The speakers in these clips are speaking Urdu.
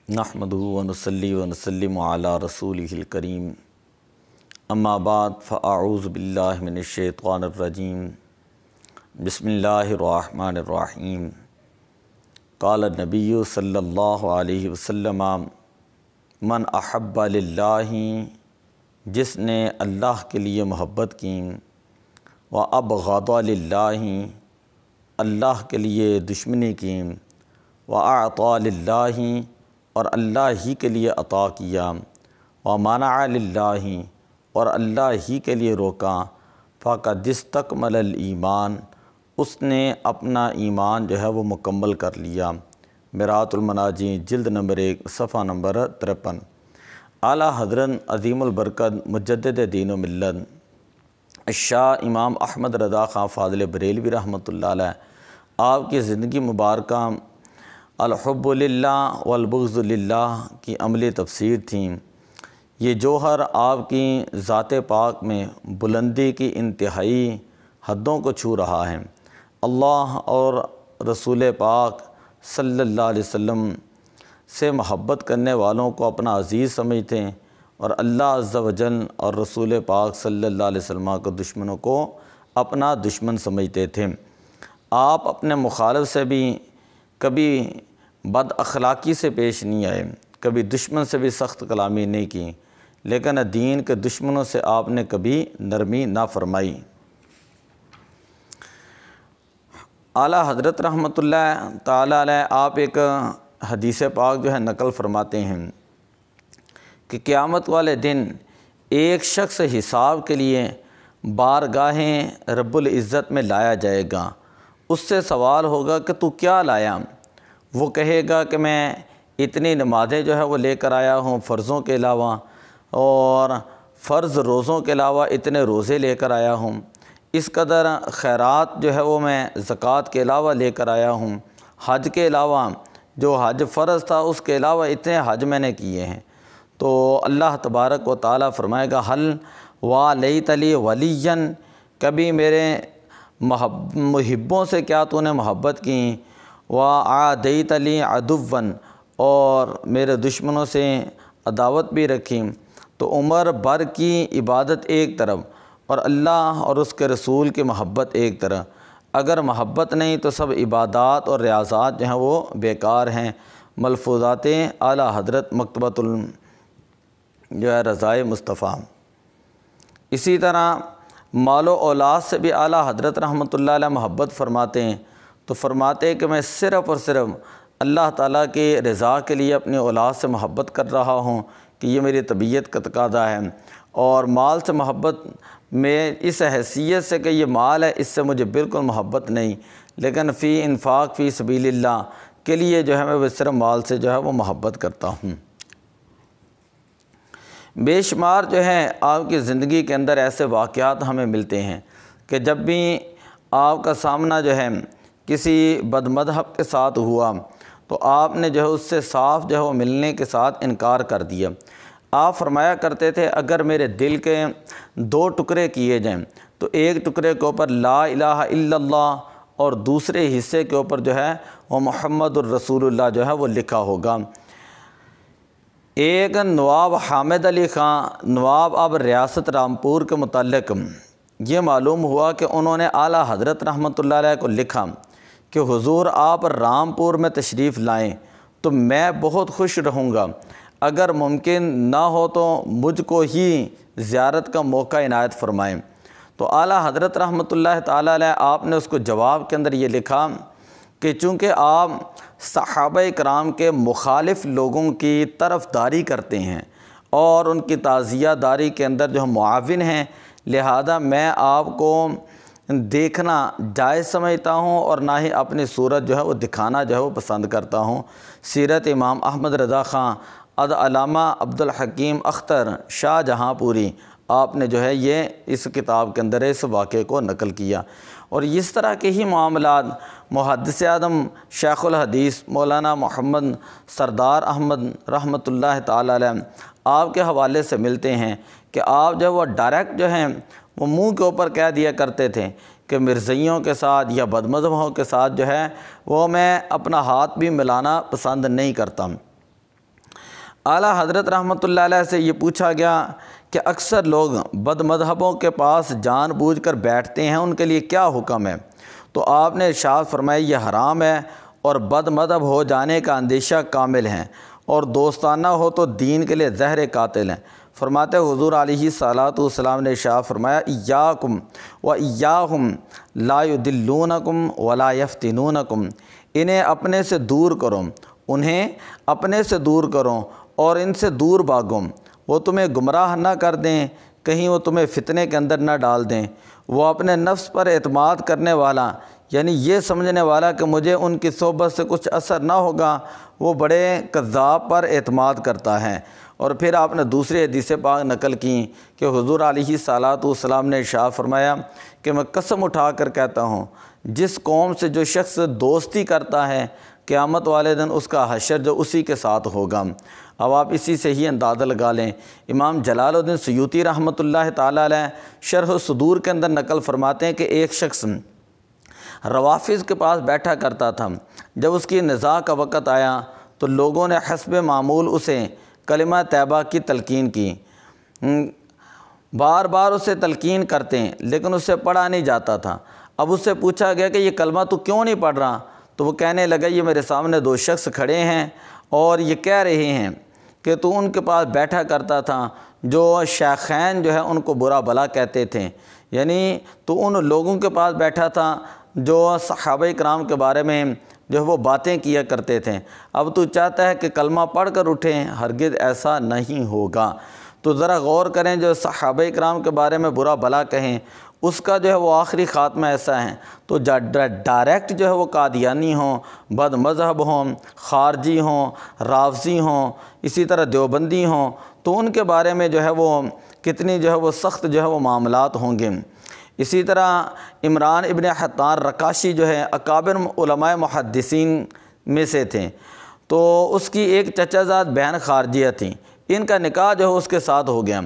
نحمدہ ونصلی ونسلم علی رسولہ الکریم اما بعد فاعوذ باللہ من الشیطان الرجیم بسم اللہ الرحمن الرحیم قال النبی صلی اللہ علیہ وسلم من احب للہ، جس نے اللہ کے لیے محبت کی، وابغض للہ، اللہ کے لیے دشمنی کی، واعطى للہ، اور اللہ ہی کے لیے عطا کیا، ومنع للہ، اور اللہ ہی کے لیے روکا، فقد استکمل الایمان، اس نے اپنا ایمان جو ہے وہ مکمل کر لیا۔ مرآت المناجی جلد نمبر 1 صفحہ نمبر 53۔ اعلیٰ حضرت عظیم البرکت مجدد دین و ملت شاہ امام احمد رضا خان فاضل بریلوی رحمۃ اللہ علیہ، آپ کی زندگی مبارکہ الحب للہ والبغض للہ کی عملی تفسیر تھیں۔ یہ جوہر آپ کی ذات پاک میں بلندی کی انتہائی حدوں کو چھو رہا ہے۔ اللہ اور رسول پاک صلی اللہ علیہ وسلم سے محبت کرنے والوں کو اپنا عزیز سمجھتے ہیں، اور اللہ عز و جل اور رسول پاک صلی اللہ علیہ وسلم کے دشمنوں کو اپنا دشمن سمجھتے تھے۔ آپ اپنے مخالف سے بھی کبھی بد اخلاقی سے پیش نہیں آئے، کبھی دشمن سے بھی سخت کلامی نہیں کی، لیکن دین کے دشمنوں سے آپ نے کبھی نرمی نہ فرمائی۔ اعلیٰ حضرت رحمۃ اللہ تعالیٰ علیہ آپ ایک حدیث پاک جو ہے نقل فرماتے ہیں کہ قیامت والے دن ایک شخص حساب کے لیے بارگاہیں رب العزت میں لایا جائے گا۔ اس سے سوال ہوگا کہ تو کیا لایا؟ وہ کہے گا کہ میں اتنی نمازیں جو ہے وہ لے کر آیا ہوں فرضوں کے علاوہ، اور فرض روزوں کے علاوہ اتنے روزے لے کر آیا ہوں، اس قدر خیرات جو ہے وہ میں زکوٰۃ کے علاوہ لے کر آیا ہوں، حج کے علاوہ جو حج فرض تھا اس کے علاوہ اتنے حج میں نے کیے ہیں۔ تو اللہ تبارک و تعالیٰ فرمائے گا حل والیت لی ولیا، کبھی میرے محبوں سے کیا تو نے محبت کی، وعادیت لی عدوا، اور میرے دشمنوں سے عداوت بھی رکھی۔ تو عمر بھر کی عبادت ایک طرف اور اللہ اور اس کے رسول کی محبت ایک طرف، اگر محبت نہیں تو سب عبادات اور ریاضات جو ہیں وہ بیکار ہیں۔ ملفوظات اعلیٰ حضرت مکتبۃ جو ہے رضائے مصطفیٰ۔ اسی طرح مال و اولاد سے بھی اعلیٰ حضرت رحمۃ اللہ علیہ محبت فرماتے ہیں، تو فرماتے ہیں کہ میں صرف اور صرف اللہ تعالیٰ کی رضا کے لیے اپنی اولاد سے محبت کر رہا ہوں کہ یہ میری طبیعت کا تقاضا ہے، اور مال سے محبت میں اس حیثیت سے کہ یہ مال ہے اس سے مجھے بالکل محبت نہیں، لیکن فی انفاق فی سبیل اللہ کے لیے جو ہے میں صرف مال سے جو ہے وہ محبت کرتا ہوں۔ بے شمار جو ہے آپ کی زندگی کے اندر ایسے واقعات ہمیں ملتے ہیں کہ جب بھی آپ کا سامنا جو ہے کسی بد مذہب کے ساتھ ہوا تو آپ نے جو ہے اس سے صاف جو ہے وہ ملنے کے ساتھ انکار کر دیا۔ آپ فرمایا کرتے تھے اگر میرے دل کے 2 ٹکڑے کیے جائیں تو ایک ٹکڑے کے اوپر لا الہ الا اللہ اور دوسرے حصے کے اوپر جو ہے وہ محمد الرسول اللہ جو ہے وہ لکھا ہوگا۔ ایک نواب حامد علی خان نواب اب ریاست رامپور کے متعلق یہ معلوم ہوا کہ انہوں نے اعلیٰ حضرت رحمۃ اللہ علیہ کو لکھا کہ حضور آپ رامپور میں تشریف لائیں تو میں بہت خوش رہوں گا، اگر ممکن نہ ہو تو مجھ کو ہی زیارت کا موقع عنایت فرمائیں۔ تو اعلیٰ حضرت رحمۃ اللہ تعالیٰ علیہ آپ نے اس کو جواب کے اندر یہ لکھا کہ چونکہ آپ صحابہ کرام کے مخالف لوگوں کی طرفداری کرتے ہیں اور ان کی تعزیہ داری کے اندر جو معاون ہیں، لہذا میں آپ کو دیکھنا جائز سمجھتا ہوں اور نہ ہی اپنی صورت جو ہے وہ دکھانا جو ہے وہ پسند کرتا ہوں۔ سیرت امام احمد رضا خان علامہ عبدالحکیم اختر شاہ جہاں پوری آپ نے جو ہے یہ اس کتاب کے اندر اس واقعے کو نقل کیا، اور اس طرح کے ہی معاملات محدث اعظم شیخ الحدیث مولانا محمد سردار احمد رحمۃ اللہ تعالیٰ علیہ آپ کے حوالے سے ملتے ہیں کہ آپ جو وہ ڈائریکٹ جو ہیں وہ منہ کے اوپر کہہ دیا کرتے تھے کہ مرزائیوں کے ساتھ یا بد مذہبوں کے ساتھ جو ہے وہ میں اپنا ہاتھ بھی ملانا پسند نہیں کرتا۔ اعلیٰ حضرت رحمۃ اللہ علیہ سے یہ پوچھا گیا کہ اکثر لوگ بد مذہبوں کے پاس جان بوجھ کر بیٹھتے ہیں، ان کے لیے کیا حکم ہے؟ تو آپ نے ارشاد فرمایا یہ حرام ہے اور بد مذہب ہو جانے کا اندیشہ کامل ہے، اور دوستانہ ہو تو دین کے لیے زہر قاتل ہیں۔ فرماتے حضور علیہ الصلاۃ والسلام نے ارشاد فرمایا ایاکم و ایاہم لا یضلونکم ولا یفتنونکم، انہیں اپنے سے دور کرو، انہیں اپنے سے دور کرو اور ان سے دور بھاگو، وہ تمہیں گمراہ نہ کر دیں، کہیں وہ تمہیں فتنے کے اندر نہ ڈال دیں۔ وہ اپنے نفس پر اعتماد کرنے والا، یعنی یہ سمجھنے والا کہ مجھے ان کی صحبت سے کچھ اثر نہ ہوگا، وہ بڑے کذاب پر اعتماد کرتا ہے۔ اور پھر آپ نے دوسری حدیث پاک نقل کی کہ حضور علیہ الصلاۃ والسلام نے ارشاد فرمایا کہ میں قسم اٹھا کر کہتا ہوں، جس قوم سے جو شخص دوستی کرتا ہے قیامت والے دن اس کا حشر جو اسی کے ساتھ ہوگا۔ اب آپ اسی سے ہی اندازہ لگا لیں۔ امام جلال الدین سیوطی رحمۃ اللہ تعالیٰ علیہ شرح الصدور کے اندر نقل فرماتے ہیں کہ ایک شخص روافض کے پاس بیٹھا کرتا تھا، جب اس کی نزاع کا وقت آیا تو لوگوں نے حسب معمول اسے کلمہ طیبہ کی تلقین کی، بار بار اسے تلقین کرتے ہیں لیکن اس سے پڑھا نہیں جاتا تھا۔ اب اس سے پوچھا گیا کہ یہ کلمہ تو کیوں نہیں پڑھ رہا؟ تو وہ کہنے لگا یہ میرے سامنے دو شخص کھڑے ہیں اور یہ کہہ رہے ہیں کہ تو ان کے پاس بیٹھا کرتا تھا جو شیخین جو ہے ان کو برا بھلا کہتے تھے، یعنی تو ان لوگوں کے پاس بیٹھا تھا جو صحابہ کرام کے بارے میں جو وہ باتیں کیا کرتے تھے، اب تو چاہتا ہے کہ کلمہ پڑھ کر اٹھیں، ہرگز ایسا نہیں ہوگا۔ تو ذرا غور کریں، جو صحابہ کرام کے بارے میں برا بھلا کہیں اس کا جو ہے وہ آخری خاتمہ ایسا ہے، تو ڈائریکٹ جو ہے وہ قادیانی ہوں، بد مذہب ہوں، خارجی ہوں، رافضی ہوں، اسی طرح دیوبندی ہوں، تو ان کے بارے میں جو ہے وہ کتنی جو ہے وہ سخت جو ہے وہ معاملات ہوں گے۔ اسی طرح عمران ابن حطان رقاشی جو ہے اکابر علماء محدثین میں سے تھے، تو اس کی ایک چچا زاد بہن خارجیہ تھیں، ان کا نکاح جو ہے اس کے ساتھ ہو گیا۔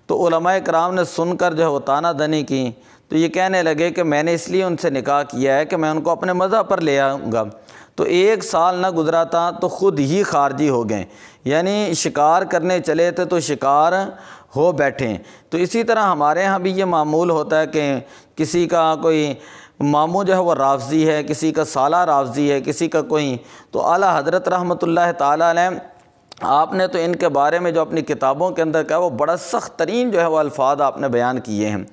تو علماء کرام نے سن کر جو ہے وہ طعنہ دنی کی، تو یہ کہنے لگے کہ میں نے اس لیے ان سے نکاح کیا ہے کہ میں ان کو اپنے مذہب پر لے آؤں گا۔ تو ایک سال نہ گزرا تھا تو خود ہی خارجی ہو گئے، یعنی شکار کرنے چلے تھے تو شکار ہو بیٹھے۔ تو اسی طرح ہمارے ہاں بھی یہ معمول ہوتا ہے کہ کسی کا کوئی ماموں جو ہے وہ رافضی ہے، کسی کا سالہ رافضی ہے، کسی کا کوئی، تو اعلیٰ حضرت رحمۃ اللہ تعالیٰ علیہ آپ نے تو ان کے بارے میں جو اپنی کتابوں کے اندر کہا وہ بڑا سخت ترین جو ہے وہ الفاظ آپ نے بیان کیے ہیں۔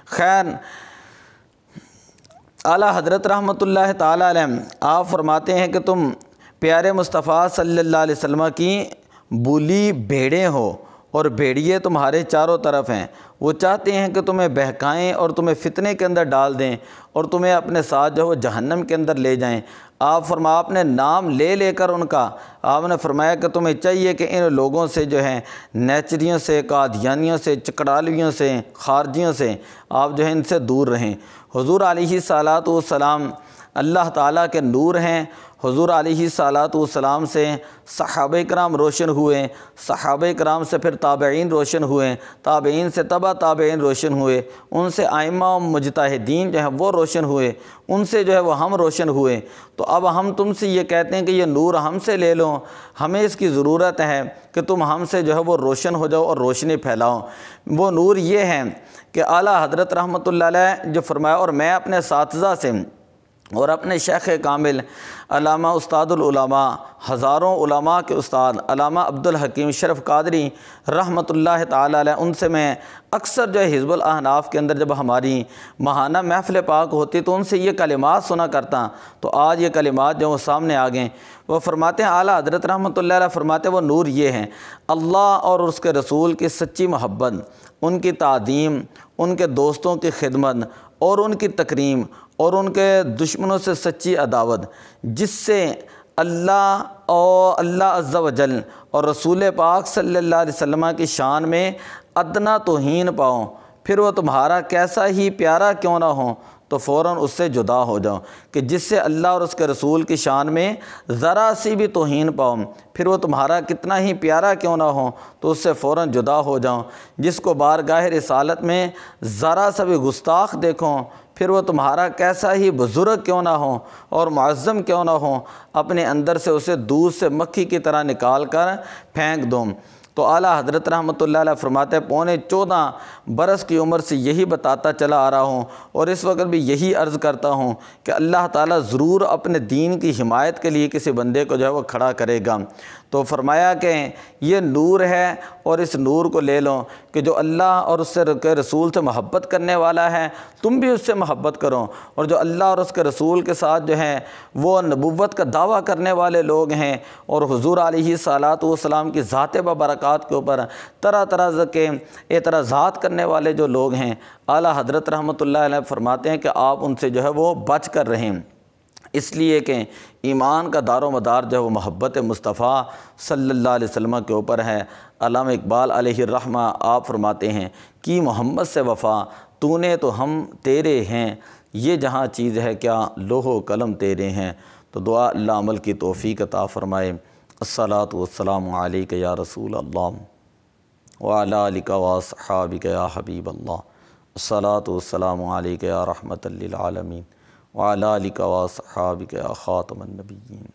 خیر، اعلیٰ حضرت رحمۃ اللہ تعالیٰ علیہ آپ فرماتے ہیں کہ تم پیارے مصطفیٰ صلی اللہ علیہ وسلم کی بولی بھیڑیں ہو اور بھیڑیے تمہارے چاروں طرف ہیں، وہ چاہتے ہیں کہ تمہیں بہکائیں اور تمہیں فتنے کے اندر ڈال دیں اور تمہیں اپنے ساتھ جو ہے وہ جہنم کے اندر لے جائیں۔ آپ نے نام لے لے کر ان کا آپ نے فرمایا کہ تمہیں چاہیے کہ ان لوگوں سے جو ہے نیچریوں سے، قادیانیوں سے، چکڑالویوں سے، خارجیوں سے آپ جو ہے ان سے دور رہیں۔ حضور علیہ الصلاۃ والسلام اللہ تعالیٰ کے نور ہیں، حضور علیہ الصلاۃ والسلام سے صحابہ کرام روشن ہوئے، صحابہ کرام سے پھر تابعین روشن ہوئے، تابعین سے تبع تابعین روشن ہوئے، ان سے ائمہ و مجتہدین جو ہیں وہ روشن ہوئے، ان سے جو ہے وہ ہم روشن ہوئے۔ تو اب ہم تم سے یہ کہتے ہیں کہ یہ نور ہم سے لے لو، ہمیں اس کی ضرورت ہے کہ تم ہم سے جو ہے وہ روشن ہو جاؤ اور روشنی پھیلاؤ۔ وہ نور یہ ہے کہ اعلیٰ حضرت رحمۃ اللہ علیہ جو فرمایا، اور میں اپنے اساتذہ سے اور اپنے شیخ کامل علامہ استاد العلماء، ہزاروں علماء کے استاد علامہ عبدالحکیم شرف قادری رحمۃ اللہ تعالیٰ علیہ، ان سے میں اکثر جو ہے حزب الاحناف کے اندر جب ہماری ماہانہ محفل پاک ہوتی تو ان سے یہ کلمات سنا کرتا، تو آج یہ کلمات جو وہ سامنے آ گئیں۔ وہ فرماتے ہیں اعلیٰ حضرت رحمۃ اللہ علیہ فرماتے ہیں وہ نور یہ ہیں، اللہ اور اس کے رسول کی سچی محبت، ان کی تعظیم، ان کے دوستوں کی خدمت اور ان کی تکریم، اور ان کے دشمنوں سے سچی عداوت، جس سے اللہ عز و جل اور رسول پاک صلی اللہ علیہ وسلم کی شان میں ادنا توہین پاؤ، پھر وہ تمہارا کیسا ہی پیارا کیوں نہ ہو تو فوراً اس سے جدا ہو جاؤ، کہ جس سے اللہ اور اس کے رسول کی شان میں ذرا سی بھی توہین پاؤ، پھر وہ تمہارا کتنا ہی پیارا کیوں نہ ہو تو اس سے فوراً جدا ہو جاؤ۔ جس کو بارگاہ رسالت میں ذرا سا بھی گستاخ دیکھو، پھر وہ تمہارا کیسا ہی بزرگ کیوں نہ ہو اور معظم کیوں نہ ہو، اپنے اندر سے اسے دودھ سے مکھی کی طرح نکال کر پھینک دو۔ تو اعلیٰ حضرت رحمۃ اللہ علیہ فرماتے ہیں 14 برس کی عمر سے یہی بتاتا چلا آ رہا ہوں، اور اس وقت بھی یہی عرض کرتا ہوں کہ اللہ تعالیٰ ضرور اپنے دین کی حمایت کے لیے کسی بندے کو جو ہے وہ کھڑا کرے گا۔ تو فرمایا کہ یہ نور ہے، اور اس نور کو لے لو کہ جو اللہ اور اس کے رسول سے محبت کرنے والا ہے تم بھی اس سے محبت کرو، اور جو اللہ اور اس کے رسول کے ساتھ جو ہے وہ نبوت کا دعویٰ کرنے والے لوگ ہیں، اور حضور علیہ الصلاۃ والسلام کی ذات ببرکات کے اوپر طرح طرح کے اعتراضات کرنے والے جو لوگ ہیں، اعلیٰ حضرت رحمۃ اللہ علیہ فرماتے ہیں کہ آپ ان سے جو ہے وہ بچ کر رہیں، اس لیے کہ ایمان کا دار و مدار جو ہے وہ محبت مصطفیٰ صلی اللہ علیہ وسلم کے اوپر ہے۔ علامہ اقبال علیہ الرحمہ آپ فرماتے ہیں کہ محمد سے وفا تو نے تو ہم تیرے ہیں، یہ جہاں چیز ہے کیا لوح و قلم تیرے ہیں۔ تو دعا اللہ عمل کی توفیق عطا فرمائے۔ الصلاۃ والسلام علیک یا رسول اللہ وعلی آلک واصحابک یا حبیب اللہ۔ الصلاۃ والسلام علیک یا رحمۃ للعالمین وعلی آلک واصحابک یا خاتم النبیین۔